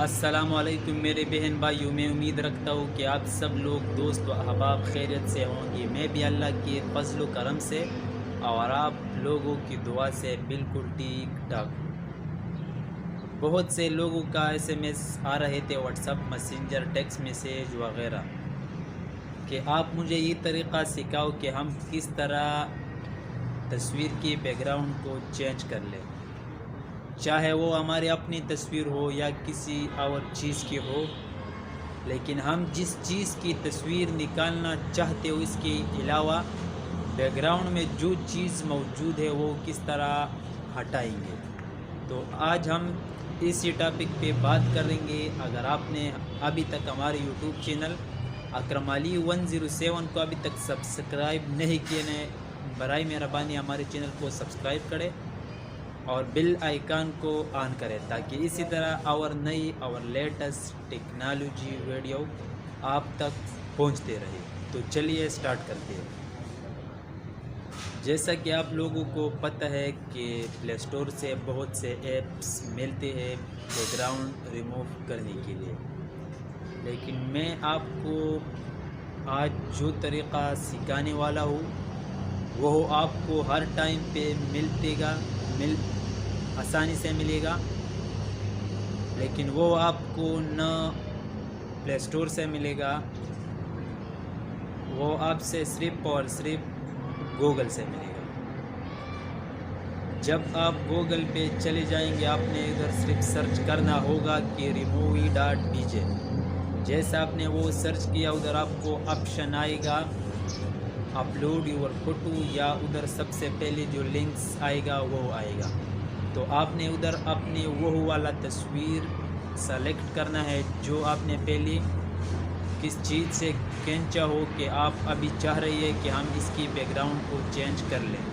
السلام علیکم میرے بہن بھائیوں، میں امید رکھتا ہوں کہ آپ سب لوگ دوست و احباب خیریت سے ہوں گے۔ میں بھی اللہ کے فضل و کرم سے اور آپ لوگوں کی دعا سے بالکل ٹھیک ٹھاک ہوں۔ بہت سے لوگوں کا SMS آ رہے تھے، what's app messenger, text message وغیرہ، کہ آپ مجھے یہ طریقہ سکھاؤ کہ ہم کس طرح تصویر کی بیک گراؤنڈ کو چینج کر لیں، چاہے وہ ہماری اپنی تصویر ہو یا کسی اور چیز کی ہو، لیکن ہم جس چیز کی تصویر نکالنا چاہتے ہو اس کے علاوہ بیک گراؤنڈ میں جو چیز موجود ہے وہ کس طرح ہٹائیں گے۔ تو آج ہم اسی ٹاپک پہ بات کریں گے۔ اگر آپ نے ابھی تک ہمارے یوٹیوب چینل اکرم علی 107 کو ابھی تک سبسکرائب نہیں کیے، برائے مہربانی ہمارے چینل کو سبسکرائب کرے اور بیل آئیکن کو آن کرے، تاکہ اسی طرح اور نئی اور لیٹسٹ ٹیکنالوجی ویڈیو آپ تک پہنچتے رہے۔ تو چلیے سٹارٹ کرتے ہیں۔ جیسا کہ آپ لوگوں کو پتہ ہے کہ پلے اسٹور سے بہت سے ایپس ملتے ہیں بیک گراؤنڈ ریموو کرنے کے لیے، لیکن میں آپ کو آج جو طریقہ سکھانے والا ہوں وہ آپ کو ہر ٹائم پہ آسانی سے ملے گا، لیکن وہ آپ کو نہ پلے اسٹور سے ملے گا، وہ آپ سے صرف اور صرف گوگل سے ملے گا۔ جب آپ گوگل پہ چلے جائیں گے، آپ نے ادھر صرف سرچ کرنا ہوگا کہ removie.bj۔ جیسا آپ نے وہ سرچ کیا، ادھر آپ کو آپشن آئے گا اپلوڈ یور فوٹو، یا ادھر سب سے پہلے جو لنکس آئے گا وہ آئے گا۔ تو آپ نے ادھر اپنے وہ والا تصویر سلیکٹ کرنا ہے جو آپ نے پہلے کس چیز سے کھینچا ہو، کہ آپ ابھی چاہ رہی ہے کہ ہم اس کی بیک گراؤنڈ کو چینج کر لیں۔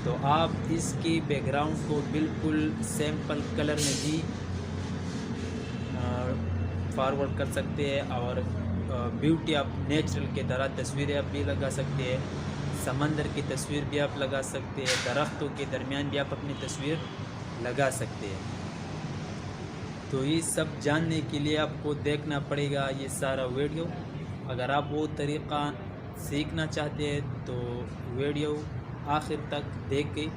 تو آپ اس کی بیک گراؤنڈ کو بالکل سیمپل کلر میں بھی فارورڈ کر سکتے ہیں، اور بیوٹی آپ نیچرل کے طرح تصویریں آپ بھی لگا سکتے ہیں، سمندر کی تصویر بھی آپ لگا سکتے ہیں، درختوں کے درمیان بھی آپ اپنی تصویر لگا سکتے ہیں۔ تو یہ سب جاننے کے لیے آپ کو دیکھنا پڑے گا یہ سارا ویڈیو۔ اگر آپ وہ طریقہ سیکھنا چاہتے ہیں تو ویڈیو آخر تک دیکھیں۔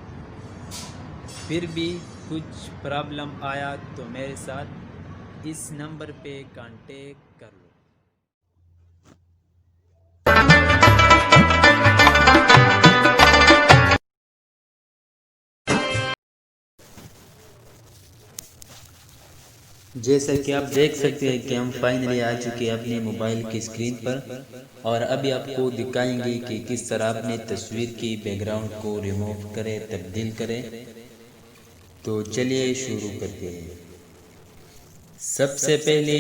پھر بھی کچھ پرابلم آیا تو میرے ساتھ اس نمبر پہ کانٹیکٹ کر لو۔ جیسا کہ آپ دیکھ سکتے ہیں کہ ہم فائنلی آ چکے اپنے موبائل کی اسکرین پر، اور ابھی آپ کو دکھائیں گے کہ کس طرح اپنے تصویر کی بیک گراؤنڈ کو ریموو کریں، تبدیل کریں۔ تو چلیے شروع کرتے ہیں۔ سب سے پہلے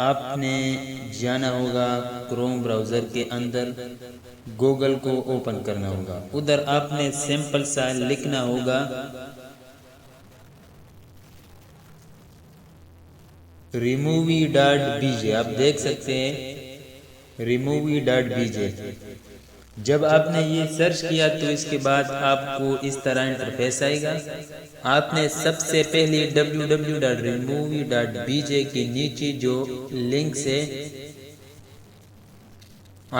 آپ نے جانا ہوگا کروم براؤزر کے اندر، گوگل کو اوپن کرنا ہوگا، ادھر آپ نے سمپل سا لکھنا ہوگا removie.bj۔ آپ دیکھ سکتے ہیں removie.bj۔ جب آپ نے یہ سرچ کیا تو اس کے بعد آپ کو اس طرح انٹرفیس آئے گا۔ آپ نے سب سے پہلے www.removie.bj کے نیچے جو لنکس ہے،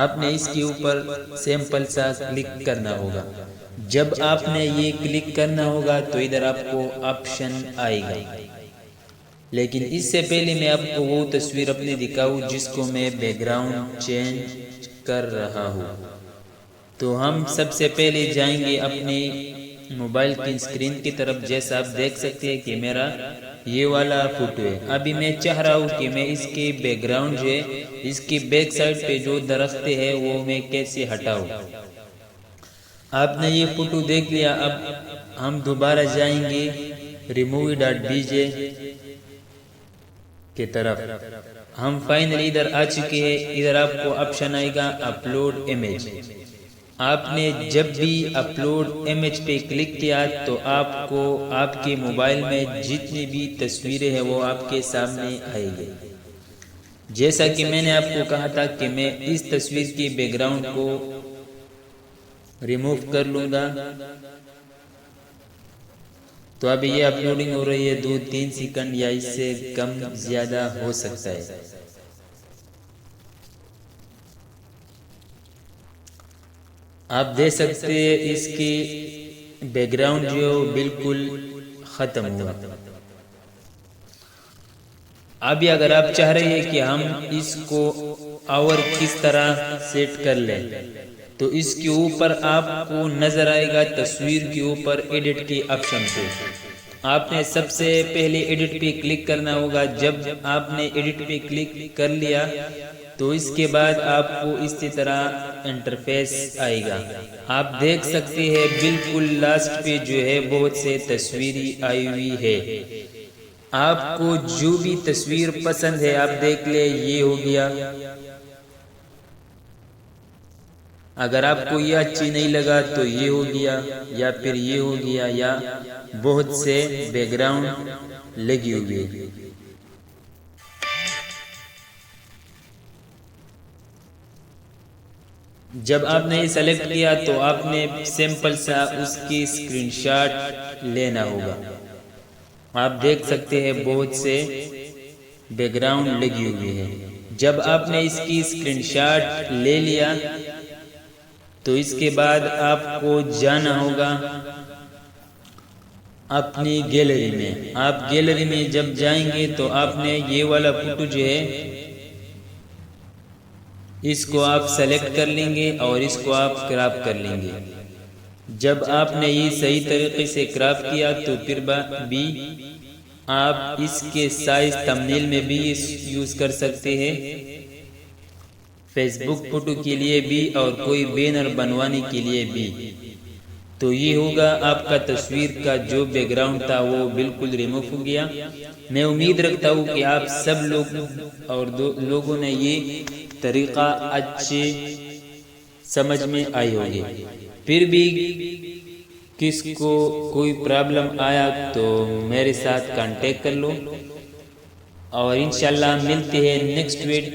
آپ نے اس کے اوپر سیمپل سا کلک کرنا ہوگا۔ جب آپ نے یہ کلک کرنا ہوگا تو ادھر آپ کو آپشن آئے گا، لیکن اس سے پہلے میں آپ کو وہ تصویر اپنے دکھاؤں جس کو میں بیک گراؤنڈ چینج کر رہا ہوں۔ تو ہم سب سے پہلے جائیں گے اپنے موبائل کی اسکرین کی طرف۔ جیسا آپ دیکھ سکتے ہیں کہ میرا یہ والا فوٹو ہے۔ ابھی میں چاہ رہا ہوں کہ میں اس کی بیک گراؤنڈ جو ہے، اس کی بیک سائڈ پہ جو درخت ہے وہ میں کیسے ہٹاؤں۔ آپ نے یہ فوٹو دیکھ لیا۔ اب ہم دوبارہ جائیں گے removie.bj کی طرف۔ ہم فائنلی ادھر آ چکے ہیں۔ ادھر آپ کو آپشن آئے گا اپلوڈ امیج۔ آپ نے جب بھی اپلوڈ امیج پہ کلک کیا تو آپ کو آپ کے موبائل میں جتنی بھی تصویریں ہیں وہ آپ کے سامنے آئے گی۔ جیسا کہ میں نے آپ کو کہا تھا کہ میں اس تصویر کی بیک گراؤنڈ کو ریموو کر لوں گا۔ تو اب یہ اپلوڈنگ ہو رہی ہے 2-3 سیکنڈ یا اس سے کم زیادہ ہو سکتا ہے۔ آپ دیکھ سکتے ہیں اس کی بیک گراؤنڈ جو بالکل ختم ہوا۔ ابھی اگر آپ چاہ رہے ہیں کہ ہم اس کو اور کس طرح سیٹ کر لیں تو اس کے اوپر آپ کو نظر آئے گا تصویر کے اوپر ایڈٹ کے آپشن پہ۔ آپ نے سب سے پہلے ایڈٹ پہ کلک کرنا ہوگا۔ جب آپ نے ایڈٹ پہ کلک کر لیا تو اس کے بعد آپ کو اس طرح انٹرفیس آئے گا۔ آپ دیکھ سکتے ہیں بالکل لاسٹ پہ جو ہے بہت سے تصویری آئی ہوئی ہے۔ آپ کو جو بھی تصویر پسند ہے آپ دیکھ لیں، یہ ہو گیا۔ اگر آپ کو یہ اچھی نہیں لگا تو یہ ہو گیا، یا پھر یہ ہو گیا، یا بہت سے بیک گراؤنڈ لگی ہوئی۔ جب آپ نے یہ سلیکٹ کیا تو آپ نے سمپل سا اس کی اسکرین شاٹ لینا ہوگا۔ آپ دیکھ سکتے ہیں بہت سے بیک گراؤنڈ لگی ہوئی ہے۔ جب آپ نے اس کی اسکرین شاٹ لے لیا تو اس کے بعد آپ کو جانا ہوگا اپنی گیلری میں۔ آپ گیلری میں جب جائیں گے تو آپ نے یہ والا فوٹو جو ہے اس کو آپ سلیکٹ کر لیں گے اور اس کو آپ کراپ کر لیں گے۔ جب آپ نے یہ صحیح طریقے سے کراپ کیا تو پھر بھی آپ اس کے سائز تھمبنیل میں بھی یوز کر سکتے ہیں، فیس بک فوٹو کے لیے بھی اور کوئی بینر بنوانے کے لیے بھی۔ تو یہ ہوگا آپ کا تصویر کا جو بیک گراؤنڈ تھا وہ بالکل ریموو ہو گیا۔ میں امید رکھتا ہوں کہ آپ سب لوگوں نے یہ طریقہ اچھے سمجھ میں آئی ہوگی۔ پھر بھی کس کو کوئی پرابلم آیا تو میرے ساتھ کانٹیکٹ کر لو، اور انشاءاللہ ملتے ہیں نیکسٹ ویڈیو۔